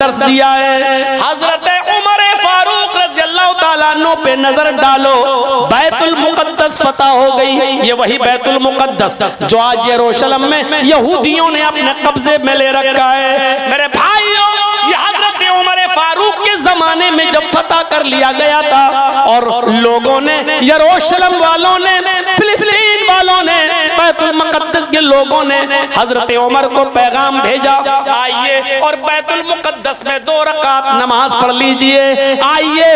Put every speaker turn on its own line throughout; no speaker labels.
दर्श दिया है। हजरत उमर फारूक रज़ियल्लाहु ताला अन्हु पे नजर डालो, बैतुल मुकद्दस फतह हो गई। ये वही बैतुल मुकद्दस जो आज यरूशलेम में यहूदियों ने अपने कब्जे में ले रखा है। मेरे भाइयों, ये हजरत उमर फारूक के जमाने में जब फतह कर लिया गया था और लोगों ने, यरूशलेम वालों ने, फिलिस्तीन वालों ने, बैतुल मुकद्दस के लोगों ने हजरत उमर को पैगाम भेजा, आइए और बैतुल मुकद्दस में 2 रकात नमाज पढ़ लीजिए। आइए,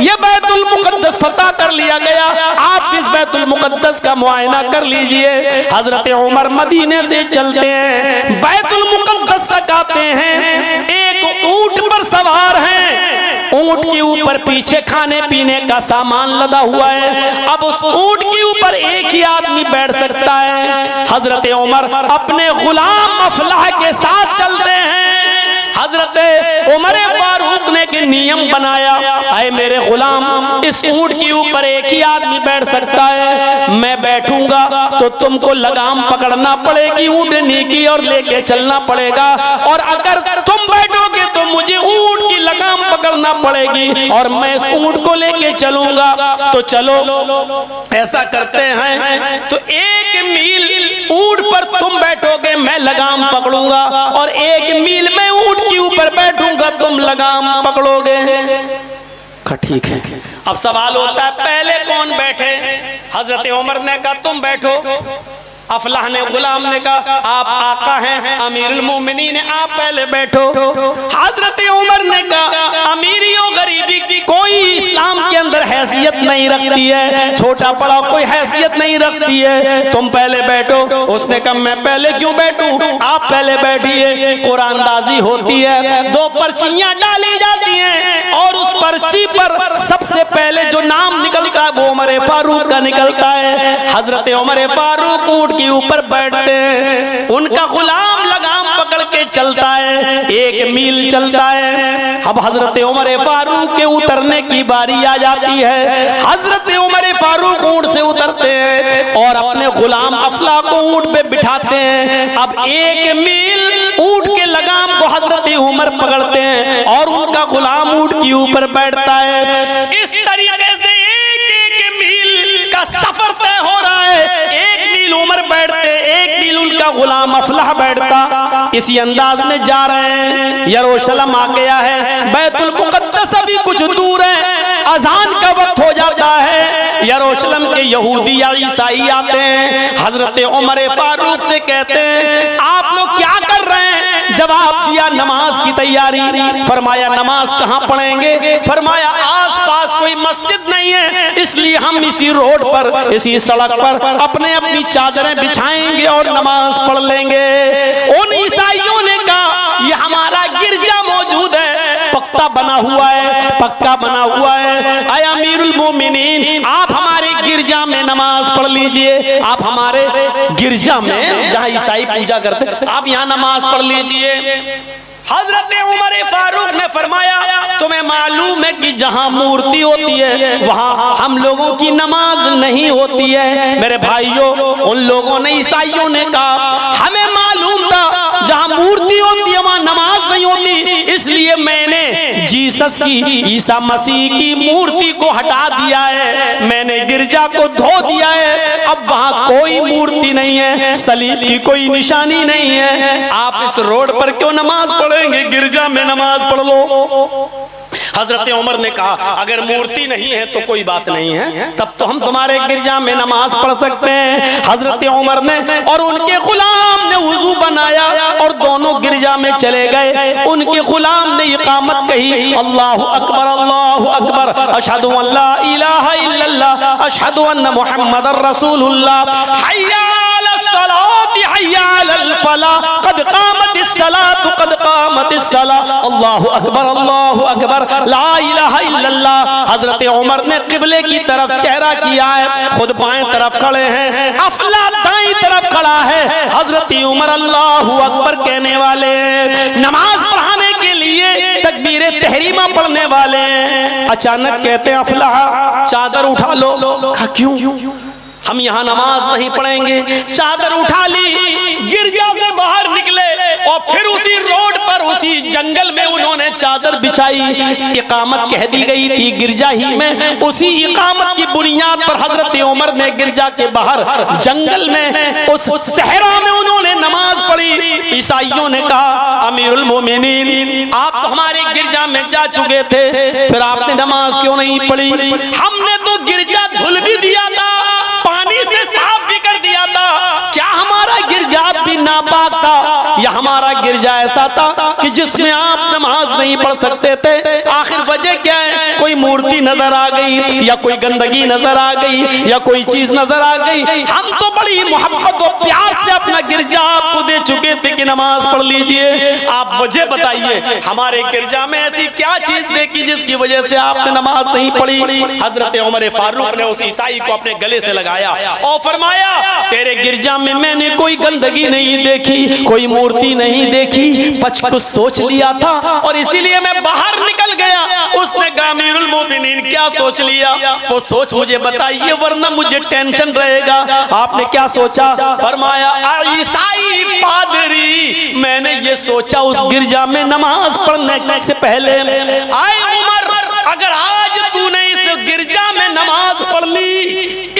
ये बैतुल मुकद्दस फतह कर लिया गया, आप इस बैतुल मुकद्दस का मुआयना कर लीजिए। हजरत उमर मदीने से चलते हैं, बैतुल मुकद्दस तक आते हैं, एक ऊंट पर सवार हैं, ऊंट के ऊपर पीछे खाने पीने का सामान लदा हुआ है। अब उस ऊंट के ऊपर एक ही आदमी बैठ सकता है। हजरत उमर अपने गुलाम अफलाह के साथ चलते हैं। हजरत उमर फारूक ने एक नियम बनाया, आए मेरे गुलाम, इस ऊंट के ऊपर एक ही आदमी बैठ सकता है, मैं बैठूंगा तो तुमको लगाम पकड़ना पड़ेगी ऊंटनी की और लेके चलना पड़ेगा, और अगर तुम बैठोगे तो मुझे ऊंट की लगाम पकड़ना पड़ेगी और मैं इस ऊंट को लेके चलूंगा। तो चलो ऐसा करते हैं, तो 1 मील ऊंट पर तुम बैठोगे, मैं लगाम पकड़ूंगा, और 1 मील में ऊंट के ऊपर बैठूंगा, तुम लगाम पकड़ोगे। ठीक है। अब सवाल होता है, पहले कौन बैठे? हजरत उमर ने कहा तुम बैठो, अफलाह ने, गुलाम ने कहा आप आका हैं, अमीरुल मोमिनीन, आप पहले बैठो। हजरत उमर ने कहा अमीरियों गरीबी की कोई इस्लाम के अंदर हैसियत नहीं रखती है, छोटा बड़ा कोई हैसियत नहीं रखती है, तुम पहले बैठो। उसने कहा मैं पहले क्यों बैठूं, आप पहले बैठिए। कुरानदाजी होती है, 2 पर्चियां डाली जाती हैं और उस पर्ची पर सबसे पहले जो नाम निकलता है वो उमर फारूक का निकलता है। हजरत उमर फारूक ऊंट के ऊपर बैठते हैं, उनका गुलाम लगाम पकड़ के चलता है, 1 मील चलता है। अब हजरत उमर फारूक के उतरने की बारी आ जाती है। हजरत उमर फारूक ऊंट से उतरते हैं और अपने गुलाम अफला को ऊंट पे बिठाते हैं। अब 1 मील ऊंट के लगाम को हजरत उमर पकड़ते हैं और उनका गुलाम ऊंट के ऊपर बैठता है। इस तरीके से 1 मील का सफर तय हो रहा है। 1 मील उमर बैठते, 1 मील उनका गुलाम अफलाह बैठता। इसी अंदाज में जा रहे हैं, यरूशलेम आ गया है, बैतुल मुकद्दस अभी कुछ दूर है, अजान का वक्त हो जाता है। यरूशलेम के यहूदी या ईसाई आते हैं, हजरत उमर फारूक से कहते हैं आप लोग क्या कर रहे हैं? जवाब दिया नमाज की तैयारी। फरमाया नमाज कहाँ पढ़ेंगे? फरमाया आसपास कोई मस्जिद नहीं है, इसलिए हम इसी रोड पर, इसी सड़क पर अपनी चादरें बिछाएंगे और नमाज पढ़ लेंगे। उन ईसाइयों ने कहा ये हमारा गिरजा मौजूद है, पक्का बना हुआ है, पक्का बना हुआ है। आय अमीरुल मोमिनीन, आप हमारे गिरजा में नमाज पढ़ लीजिए, आप हमारे गिरजा में जहाँ ईसाई पूजा करते आप यहाँ नमाज पढ़ लीजिए। हजरत उमर फारूक ने फरमाया तुम्हें मालूम है कि जहाँ मूर्ति होती है वहाँ हम लोगों की नमाज नहीं होती है। मेरे भाइयों, उन लोगों ने, ईसाइयों ने कहा हमें मालूम था जहाँ मूर्ति होती है वहाँ नमाज नहीं होती, इसलिए मैंने जीसस की, ईसा मसीह की मूर्ति को हटा दिया है, मैंने गिरजा को धो दिया है, अब वहाँ कोई मूर्ति नहीं है, सलीब की कोई निशानी नहीं है, आप इस रोड पर क्यों नमाज पढ़ेंगे, गिरजा में नमाज पढ़ लो। हजरत उमर ने कहा अगर मूर्ति नहीं है तो कोई बात नहीं है, तब तो हम तुम्हारे गिरजा में नमाज पढ़ सकते हैं। हजरत उमर ने और उनके गुलाम ने वुजू बनाया और दोनों गिरजा में चले गए। उनके गुलाम ने इकामत कही, अल्लाहु अकबर, अल्लाहु अकबर, अशहदु अल्ला इलाहा इल्लल्लाह, अशहदु अन्न मुहम्मदर रसूलुल्लाह, हय्या अलस सलात, हय्या अलल फलाह, कद कामतिस सलात, कद कामतिस सलाह, अल्लाहु अकबर, अल्लाहु अकबर, ला इलाहा इल्लल्लाह। हजरत उमर ने किबले की तरफ चेहरा किया है, खुद बाएं तरफ खड़े हैं, अफला दाईं तरफ खड़ा है। हजरत उमर अल्लाहु अकबर कहने वाले, नमाज पढ़ाने के लिए तकबीरे तहरीमा पढ़ने वाले। अचानक कहते हैं अफला चादर उठा लो। कहा क्यों? हम यहाँ नमाज नहीं पढ़ेंगे। चादर उठा ली, गिरजा से बाहर निकले, और फिर उसी रोड पर उसी जंगल में उन्होंने चादर बिछाई। इकामत कह दी गई थी गिरजा ही में। उसी इकामत की बुनियाद पर हजरत उमर ने गिरजा के बाहर जंगल में उस सहरा में उन्होंने नमाज पढ़ी। ईसाइयों ने कहा अमीरुल मोमिनीन आप तो हमारे गिरजा में जा चुके थे, फिर आपने नमाज क्यों नहीं पढ़ी? हमने तो गिरजा धुल भी दिया था, पानी से साफ भी कर दिया था, क्या हमारा गिरजा भी नापाक था? या हमारा गिरजा ऐसा था कि जिसमें आप नमाज नहीं पढ़ सकते थे? आखिर वजह क्या है? कोई मूर्ति नजर आ गई या कोई गंदगी नजर आ गई या कोई चीज नजर आ गई? हम तो बड़ी मोहब्बत और प्यार से अपना गिरजा आपको दे चुके थे कि नमाज पढ़ लीजिए, आप वजह बताइए हमारे गिरजा में ऐसी क्या चीज देखी जिसकी वजह से आपने नमाज नहीं पढ़ी? हजरत उमर फारूक ने उस ईसाई को अपने गले से लगाया और फरमाया तेरे गिरजा में मैंने कोई गंदगी नहीं देखी, कोई मूर्ति नहीं देखी, कुछ सोच लिया था और इसीलिए मैं बाहर निकल गया। उसने कहा अमीरुल मोमिनीन क्या सोच लिया? वो सोच मुझे बताइए वरना मुझे टेंशन रहेगा। आपने क्या सोचा? फरमाया ईसाई पादरी मैंने ये सोचा उस गिरजा में नमाज पढ़ने से पहले, आए उमर अगर आज तूने इस गिरजा में नमाज पढ़ ली,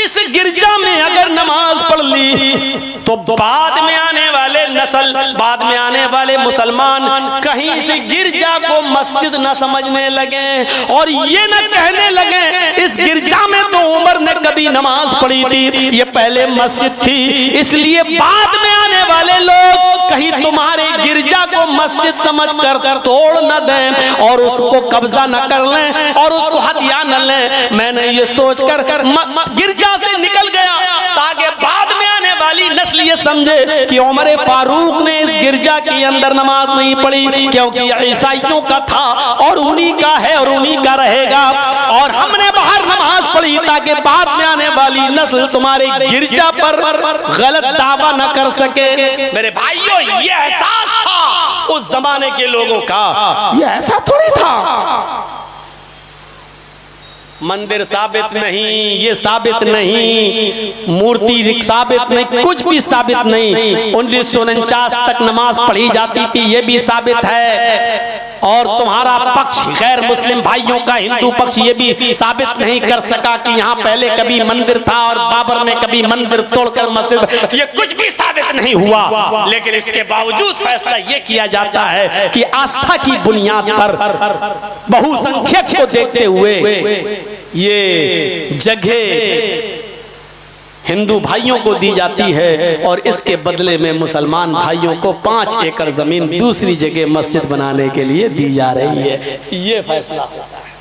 इस गिरजा में अगर नमाज पढ़ ली तो बाद में आने वाले नस्ल, बाद में आने वाले मुसलमान कहीं इस गिरजा को मस्जिद न समझने लगे और ये न कहने लगे इस गिरजा में तो उमर ने कभी नमाज पढ़ी थी, ये पहले मस्जिद थी, इसलिए बाद में आने वाले लोग कहीं तुम्हारे गिरजा को मस्जिद समझकर तोड़ न दें और उसको कब्जा न कर लें और उसको हथिया न लें। मैंने ये सोचकर गिरजा से निकल गया ताकि बाद में आने वाली नस्ल ये समझे कि उमर फारूक ने इस गिरजा के अंदर नमाज नहीं पढ़ी, क्योंकि ईसाइयों का था और उन्हीं का है और उन्हीं का रहेगा, और हमने बाहर नमाज पढ़ी ताकि बाद में आने वाली नस्ल तुम्हारे गिरजा पर गलत दावा न कर सके। मेरे भाइयों ये एहसास था उस जमाने के लोगों का, ये ऐसा थोड़ी था मंदिर साबित नहीं, ये साबित नहीं, मूर्ति साबित नहीं, कुछ भी साबित नहीं। 1949 तक नमाज पढ़ी जाती थी, ये भी साबित है। और तुम्हारा पक्ष गैर मुस्लिम भाइयों का हिंदू पक्ष ये भी साबित नहीं कर सका कि यहाँ पहले कभी मंदिर था और बाबर ने कभी मंदिर तोड़कर मस्जिद, ये कुछ भी साबित नहीं हुआ। लेकिन इसके बावजूद फैसला ये किया जाता है कि आस्था की बुनियाद पर बहुसंख्यक को देखते हुए ये जगह हिंदू भाइयों को दी जाती है और इसके बदले में मुसलमान भाइयों को 5 एकड़ जमीन दूसरी जगह मस्जिद बनाने के लिए दी जा रही है। ये फैसला होता है,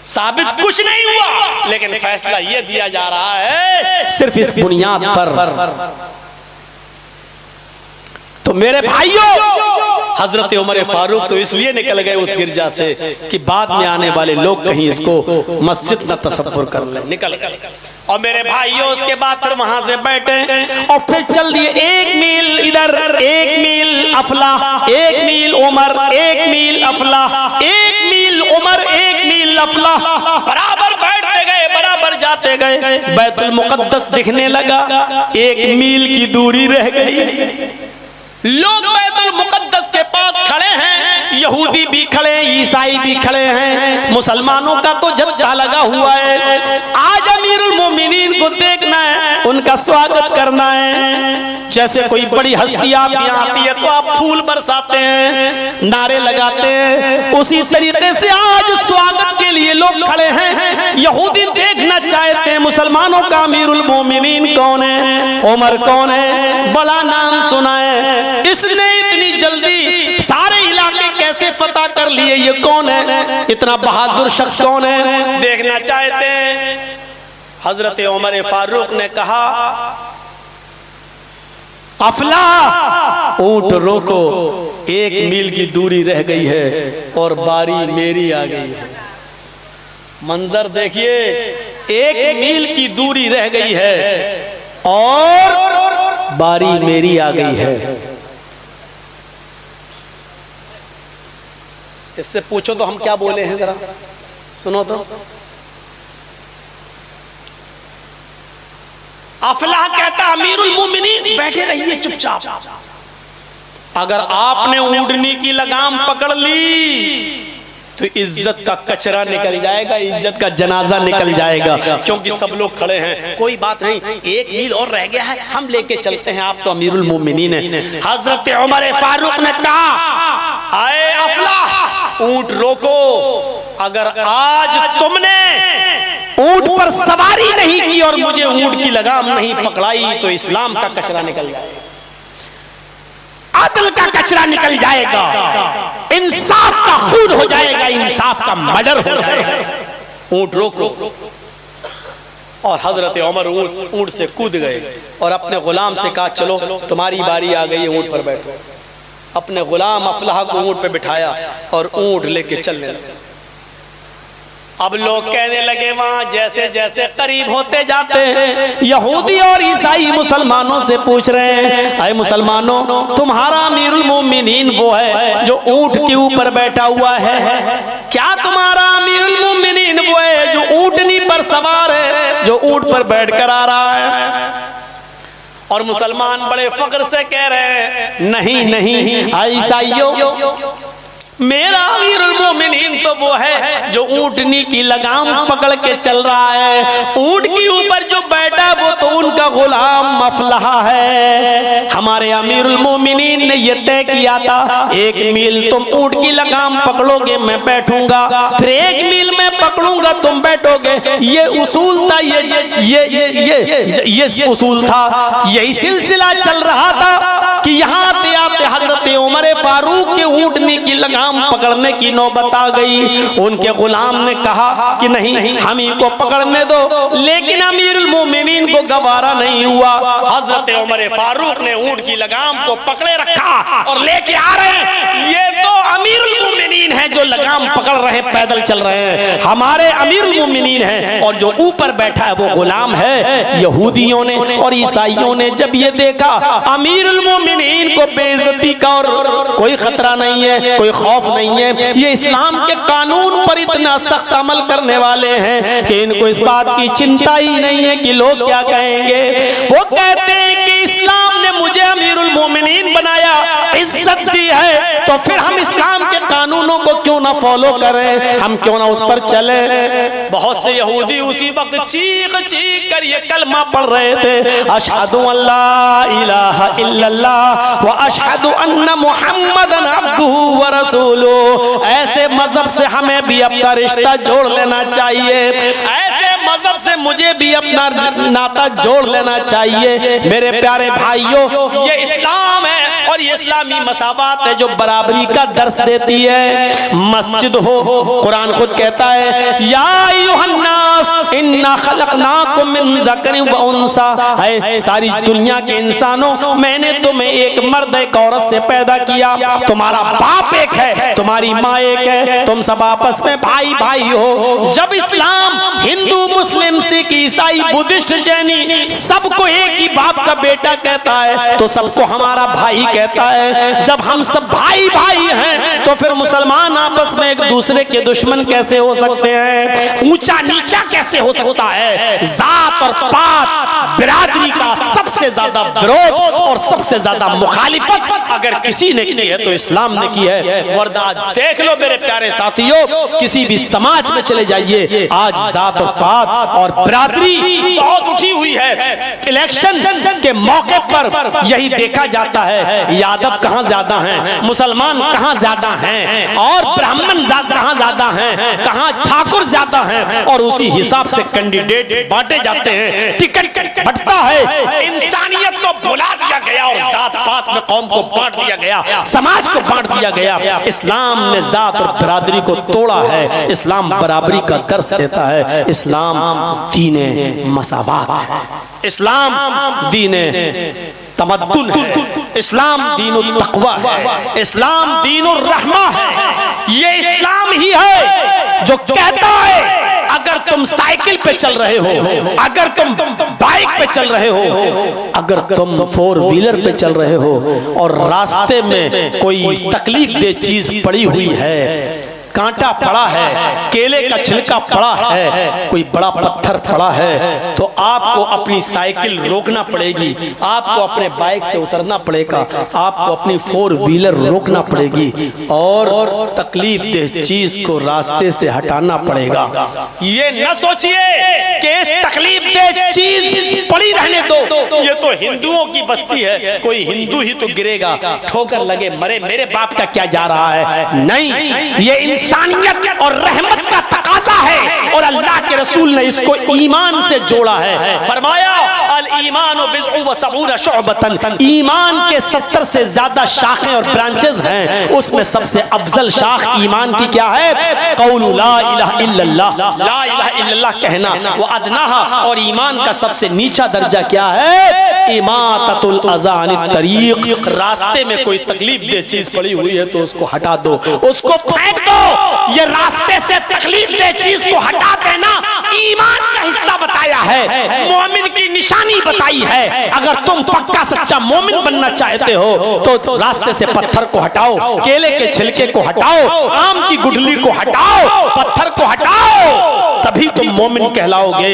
साबित कुछ नहीं हुआ लेकिन फैसला ये दिया जा रहा है सिर्फ इस बुनियाद पर। तो मेरे भाइयों हजरत उमर फारूक तो इसलिए निकल गए उस गिरजा से कि बाद में आने वाले लोग कहीं इसको मस्जिद न तसव्वुर कर लें, निकल गए। और मेरे भाइयों उसके बाद फिर वहां से बैठे और फिर चल दिए 1 मील इधर, 1 मील अफला, 1 मील उमर, 1 मील अफला, 1 मील उमर, 1 मील अफला, बराबर बैठते गए, बराबर जाते गए। बैतुल मुकद्दस दिखने लगा, 1 मील की दूरी रह गई। लोग बैतुल मुकद्दस के पास खड़े हैं, यहूदी भी खड़े हैं, ईसाई भी खड़े हैं, मुसलमानों का तो जत्था लगा हुआ है। आज अमीरुल मोमिनीन को देखना है, उनका स्वागत करना है। जैसे कोई बड़ी हस्ती आप यहाँ आती है तो आप फूल बरसाते हैं, नारे लगाते हैं, उसी तरीके से आज स्वागत के लिए लोग खड़े हैं। यहूदी देखना चाहते हैं मुसलमानों का अमीरुल मोमिनीन कौन है, उमर कौन है, बड़ा नाम सुना है, इसने इतनी जल्दी सारे इलाके कैसे फतह कर लिए, ये कौन है, इतना बहादुर शख्स कौन है, देखना चाहते हैं। हजरत उमर फारूक ने कहा अफला ऊंट रोको, 1 मील की दूरी रह गई है और बारी मेरी आ गई है। मंजर देखिए, 1 मील की दूरी रह गई है और बारी मेरी आ गई है। इससे पूछो तो हम क्या बोले हैं, जरा सुनो तो। अफलाह कहता अमीरुल मोमिनीन बैठे रहिए चुपचाप, अगर आपने ऊँटनी की लगाम पकड़ ली तो इज्जत का कचरा निकल जाएगा, इज्जत का जनाजा निकल जाएगा, क्योंकि सब लोग खड़े हैं। कोई बात नहीं, 1 मील और रह गया है, हम लेके चलते हैं, आप तो अमीरुल मोमिनीन हैं। हजरत उमर फारूक ने कहा, आए अफलाह, ऊंट रोको। अगर आज तुमने ऊंट पर सवारी नहीं की और मुझे ऊंट की लगाम नहीं पकड़ाई तो इस्लाम का कचरा निकल जाएगा, अदल का कचरा निकल जाएगा, इंसाफ का खून हो जाएगा, इंसाफ का मर्डर हो जाएगा। ऊंट रोको। और हजरत उमर ऊंट से कूद गए और अपने गुलाम से कहा, चलो तुम्हारी बारी आ गई, ऊंट पर बैठो। अपने गुलाम अफलाह को ऊंट पर बिठाया और ऊंट लेके चलने लगे। अब लोग कहने लगे, वहां जैसे जैसे करीब होते जाते हैं, यहूदी और ईसाई मुसलमानों से पूछ रहे हैं, अरे मुसलमानों, तुम्हारा अमीरुल मोमिनीन वो है जो ऊंट के ऊपर बैठा हुआ है? क्या तुम्हारा अमीरुल मोमिनीन वो है जो ऊंटनी पर सवार है, जो ऊंट पर बैठकर आ रहा है? और मुसलमान बड़े फख्र से कह रहे हैं, नहीं नहीं ईसाइयों, मेरा अमीरुल मोमिनीन तो वो है जो ऊंटनी की लगाम पकड़ के चल रहा है, ऊंट के ऊपर जो बैठा वो तो उनका गुलाम अफलाह है। हमारे अमीरुल मोमिनीन ने ये तय किया था, 1 मील तुम ऊंट की लगाम पकड़ोगे, मैं बैठूंगा, फिर 1 मील मैं पकड़ूंगा, तुम बैठोगे। ये उसूल था, ये उसूल था, यही सिलसिला चल रहा था कि यहाँ आते आते हजरत उमर फारूक के ऊंटनी की लगाम पकड़ने की नौबत आ गई। उनके गुलाम ने कहा कि नहीं, हम ही को पकड़ने दो, लेकिन अमीरुल मोमिनीन को गवारा नहीं हुआ। हजरत उमर फारूक ने ऊंट की लगाम को पकड़े रखा और लेके आ रहे हैं। ये तो अमीरुल मोमिनीन है जो लगाम पकड़ रहे, पैदल चल रहे हैं, हमारे अमीरुल मोमिनीन है, और जो ऊपर बैठा है वो गुलाम है। यहूदियों ने और ईसाइयों ने जब ये देखा अमीरुल मोमिनीन को बेइज्जती का और कोई खतरा नहीं है, कोई खौफ नहीं है, ये इस्लाम के कानून पर इतना सख्त अमल करने वाले हैं कि इनको इस बात की चिंता ही नहीं है कि लोग क्या कहेंगे। वो कहते हैं कि इस्लाम ने मुझे अमीरुल मोमिनीन बनाया, इज्जत दी है, तो फिर हम इस्लाम के कानूनों को क्यों ना फॉलो करें, हम क्यों ना उस पर चले। बहुत से यहूदी उसी वक्त चीख चीख कर ये कलमा पढ़ रहे थे, अशहदु अल्ला इलाहा इल्लल्लाह व अशहदु अन्ना मुहम्मदन अब्दुहु व रसूलुहु। ऐसे मजहब से हमें भी अपना रिश्ता जोड़ लेना चाहिए, ऐसे मजहब से मुझे भी अपना नाता जोड़ लेना चाहिए। मेरे प्यारे भाइयों, ये इस्लाम है और ये इस्लामी मसावात है जो बराबरी का दर्स देती है। मस्जिद हो, कुरान खुद कहता है, या अय्युहन्नास इन्ना खलकनाकुम मिन ज़करिन व उन्सा, है सारी दुनिया के इंसानों, मैंने तुम्हें एक मर्द एक औरत से पैदा किया। तुम्हारा बाप एक है, तुम्हारी माँ एक है, तुम सब आपस में भाई भाई हो। जब इस्लाम हिंदू मुस्लिम सिख ईसाई बुद्धिस्ट जैनी सबको एक ही बाप का बेटा कहता है तो सबको हमारा भाई कहता है। जब हम सब भाई भाई हैं तो फिर मुसलमान आपस में एक दूसरे के दुश्मन कैसे हो सकते हैं, ऊंचा नीचा कैसे हो सकता है। जात और पात बिरादरी का सबसे ज्यादा विरोध और सबसे ज्यादा मुखालिफत अगर किसी ने की है तो इस्लाम ने की है। वरना देख लो मेरे प्यारे साथियों, किसी भी समाज में चले जाइए, आज जात और पात और बिरादरी बहुत उठी हुई है। इलेक्शन के मौके पर यही देखा जाता है, यादव कहाँ ज्यादा हैं, मुसलमान कहाँ ज्यादा हैं, और ब्राह्मण कहाँ ज्यादा हैं, कहाँ ठाकुर ज्यादा हैं, और उसी हिसाब से कैंडिडेट बांटे जाते हैं, टिकट बंटता है। इंसानियत को भुला दिया गया और जात पात में कौम को बांट दिया गया, समाज को बांट दिया गया। इस्लाम ने जात और बिरादरी को तोड़ा है, इस्लाम बराबरी का दर्स देता है। इस्लाम दीने मसावात है, इस्लाम दीने तमद्दुन है, इस्लाम दीनुल तक़वा है, इस्लाम दीनुर रहमा है। ये इस्लाम ही है जो कहता है अगर तुम साइकिल पे चल रहे हो, अगर तुम बाइक पे चल रहे हो, अगर तुम 4 व्हीलर पे चल रहे हो और रास्ते में कोई तकलीफ दे चीज पड़ी हुई है कांटा पड़ा है, केले का छिलका पड़ा है, कोई बड़ा पत्थर पड़ा है, तो आपको अपनी साइकिल रोकना पड़ेगी, आपको अपने बाइक से उतरना पड़ेगा, आपको अपनी 4 व्हीलर रोकना पड़ेगी और तकलीफ दे चीज को रास्ते से हटाना पड़ेगा। ये न सोचिए कि इस तकलीफ दे चीज पड़ी रहने दो, ये तो हिंदुओं की बस्ती है, कोई हिंदू ही तो गिरेगा, ठोकर लगे मरे, मेरे बाप का क्या जा रहा है। नहीं, ये इंसानियत और रहमत का तकाजा है और अल्लाह के रसूल ने इसको ईमान से जोड़ा है। फरमाया अल ईमान व सबून शुअबतन, ईमान के 70 से ज्यादा शाखें और ब्रांचेस हैं, उसमें सबसे अफजल शाख ईमान की क्या है? कौलु ला इलाहा इल्लल्लाह, ला इलाहा इल्लल्लाह कहना, वो अदनाहा, और ईमान का सबसे नीचा दर्जा क्या है? इमाततुल अज़ा अनित तरीक, रास्ते में कोई तकलीफ दे चीज पड़ी हुई है तो उसको हटा दो, उसको फेंक दो। ये रास्ते से तकलीफ दे चीज को हटा देना ईमान का हिस्सा बताया है, मोमिन की निशानी बताई है। अगर तुम पक्का सच्चा मोमिन बनना चाहते हो तो रास्ते से पत्थर को हटाओ, केले के छिलके को हटाओ, आम की गुठली को हटाओ, पत्थर को हटाओ, तभी तुम मोमिन कहलाओगे।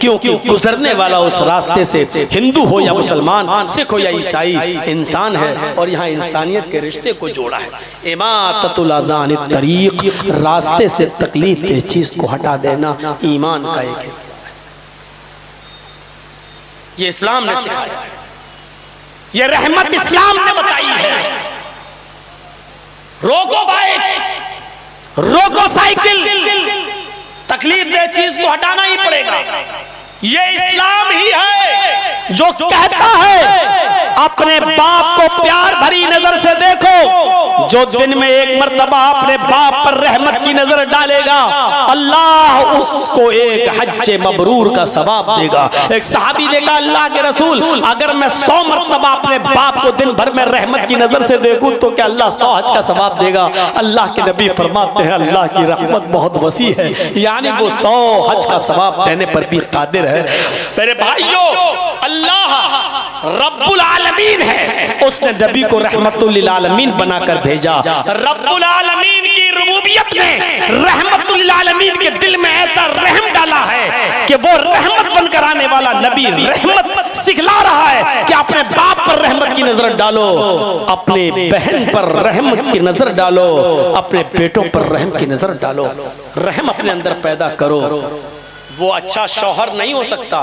क्योंकि गुजरने वाला उस रास्ते से, हिंदू हो या मुसलमान, सिख हो या ईसाई, इंसान है और यहाँ इंसानियत के रिश्ते को जोड़ा है। इमाततुल अज़ा अनित तरीक, रास्ते से तकलीफ दे चीज को हटा देना ईमान का एक हिस्सा है। ये इस्लाम ने सिखाया, ये रहमत इस्लाम ने बताई है। रोको बाइक, रोको साइकिल, तकलीफ दे चीज को हटाना ही पड़ेगा। ये इस्लाम ही है जो कहता है अपने बाप को प्यार भरी नजर से देखो। जो दिन में एक मर्तबा अपने बाप पर रहमत की नजर डालेगा, अल्लाह उसको एक हज्जे मबरूर का सवाब देगा। एक सहाबी ने कहा, अल्लाह के रसूल, अगर मैं 100 मर्तबा अपने बाप को दिन भर में रहमत की नजर से देखूं तो क्या अल्लाह 100 हज का सवाब देगा? अल्लाह के नबी फरमाते हैं, अल्लाह की रहमत बहुत वसी है, यानी वो 100 हज का सवाब देने पर भी कादिर है। मेरे भाइयों, अल्लाह रब्बुल आलमीन है, उसने नबी को रहमतुल लिल आलमीन बनाकर भेजा। रब्बुल आलमीन की रुबूबियत में रहमतुल लिल आलमीन के दिल में ऐसा रहम डाला है कि वो रहमत बनकर आने वाला नबी रहमत सिखला रहा है कि अपने बाप पर रहमत की नजर डालो, अपने बहन पर रहमत की नजर डालो, अपने बेटों पर रहम की नजर डालो, रहम अपने अंदर पैदा करो। वो अच्छा शौहर नहीं हो सकता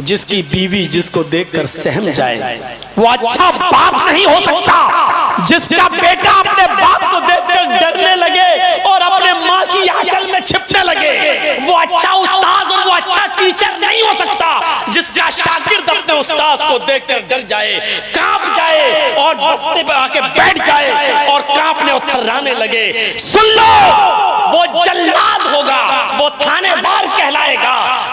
जिसकी बीवी जिसको देखकर सहम जाए। वो अच्छा बाप नहीं हो सकता जिसका बेटा अपने बाप को देखकर डरने लगे और अपने माँ की आंचल में छिपने लगे। वो अच्छा उस्ताद और वो अच्छा टीचर नहीं हो सकता जिसका शागिर्द अपने उस्ताद को देखकर डर जाए, कांप जाए और बस्ते पर आके बैठ जाए और कांपने और थर्राने लगे। सुन लो, वो जल्लाद होगा, वो थानेदार कहलाएगा।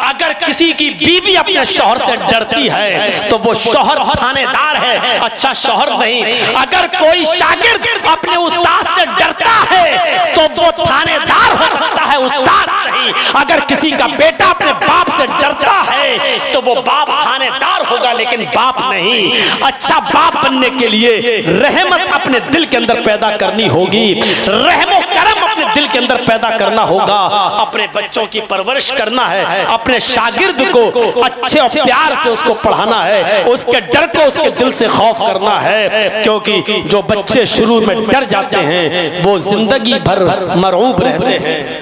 अगर किसी की बीवी अपने शौहर से डरती है तो वो शौहर थानेदार है, अच्छा शौहर नहीं। अगर कोई शागिर्द अपने उस्ताद से डरता है तो वो थानेदार हो सकता है, उस्ताद नहीं। अगर किसी का बेटा अपने बाप से डरता है तो वो बाप थानेदार होगा लेकिन बाप नहीं। अच्छा बाप बनने के लिए रहमत अपने दिल के अंदर पैदा करनी होगी, रहमो करम अपने दिल के अंदर पैदा करना होगा, अपने बच्चों की परवरिश करना है, अपने शागिर्द को अच्छे और प्यार से उसको पढ़ाना है, उसके डर को उसके दिल से खौफ करना है। क्योंकि जो बच्चे शुरू में डर जाते हैं वो जिंदगी भर मरऊब रहते हैं।